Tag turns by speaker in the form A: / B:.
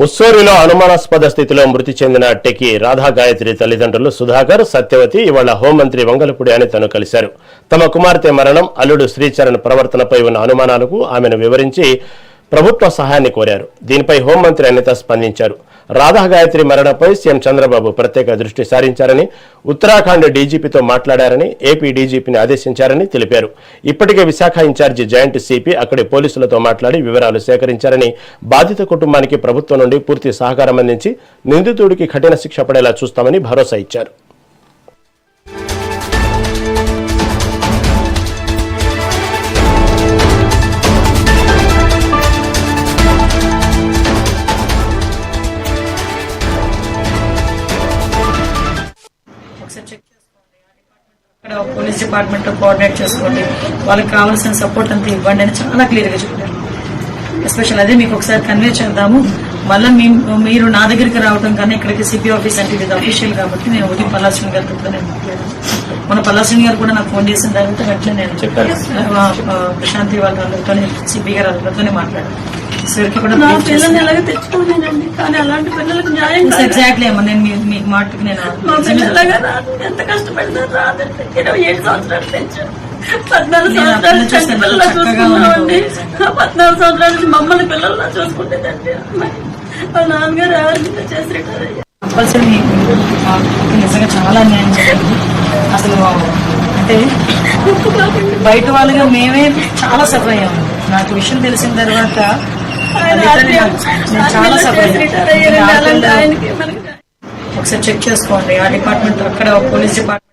A: ముస్సోరిలో అనుమానాస్పద స్థితిలో మృతి చెందిన టెకి రాధా గాయత్రి తల్లిదండ్రులు సుధాకర్, సత్యవతి ఇవాళ హోంమంత్రి వంగలపూడి అనితను కలిశారు. తమ కుమార్తె మరణం, అల్లుడు శ్రీచరణ్ ప్రవర్తనపై ఉన్న అనుమానాలకు ఆమెను వివరించి ప్రభుత్వ సహాయాన్ని కోరారు. దీనిపై హోంమంత్రి అనిత స్పందించారు. రాధా గాయత్రి మరణంపై సీఎం చంద్రబాబు ప్రత్యేక దృష్టి సారించారని, ఉత్తరాఖండ్ డీజీపీతో మాట్లాడారని, ఏపీ డీజీపీని ఆదేశించారని తెలిపారు. ఇప్పటికే విశాఖ ఇన్ఛార్జి జాయింట్ సిపి అక్కడి పోలీసులతో మాట్లాడి వివరాలు సేకరించారని, బాధిత కుటుంబానికి ప్రభుత్వం నుండి పూర్తి సహకారం అందించి నిందితుడికి కఠిన శిక్ష పడేలా చూస్తామని భరోసా ఇచ్చారు.
B: అక్కడ పోలీస్ డిపార్ట్మెంట్ తో కోఆర్డినేట్ చేసుకోండి, వాళ్ళకి కావాల్సిన సపోర్ట్ అంతా ఇవ్వండి అని చాలా క్లియర్ గా చెప్పారు. ఎస్పెషల్ అదే మీకు ఒకసారి కన్వే చేద్దాము. మళ్ళీ మీరు నా దగ్గరికి రావడం కానీ ఇక్కడికి సిపి ఆఫీస్ అంటే ఇది అఫీషియల్ కాబట్టి నేను ఒకటి పల్లాశ్రీ గారితో నేను మాట్లాడాను. మన పల్లాశ్రీ గారు కూడా నాకు ఫోన్ చేసిన తర్వాత వెంటనే నేను ప్రశాంతి వాళ్ళతో సిపి గారు అందరితోనే మాట్లాడాను.
C: పిల్లల్ని ఎలాగ తెచ్చుకోలేనండి, కానీ అలాంటి పిల్లలకు న్యాయం
B: ఎగ్జాక్ట్లీ అమ్మా. నేను మీకు మాటకి నేను
C: ఎంత కష్టపడినా రాదండి. 27 సంవత్సరాలు పెంచాను, 14 సంవత్సరాలు పిల్లలు చూసుకున్నామండి. 14 సంవత్సరాల నుంచి మమ్మల్ని పిల్లల్లా చూసుకుంటేదండి. వాళ్ళ నాన్నగారు ఎవరిని చేసి రిటైర్ అయ్యారు.
B: కంపల్సరీ నిజంగా చాలా అన్యాయం జరిగింది. అసలు అంటే బయట వాళ్ళుగా మేమే చాలా సఫర్ అయ్యాము. నాకు విషయం తెలిసిన తర్వాత చాలా సఫర్ అయ్యాను. ఒకసారి చెక్ చేసుకోండి ఆ డిపార్ట్మెంట్, అక్కడ పోలీస్ డిపార్ట్మెంట్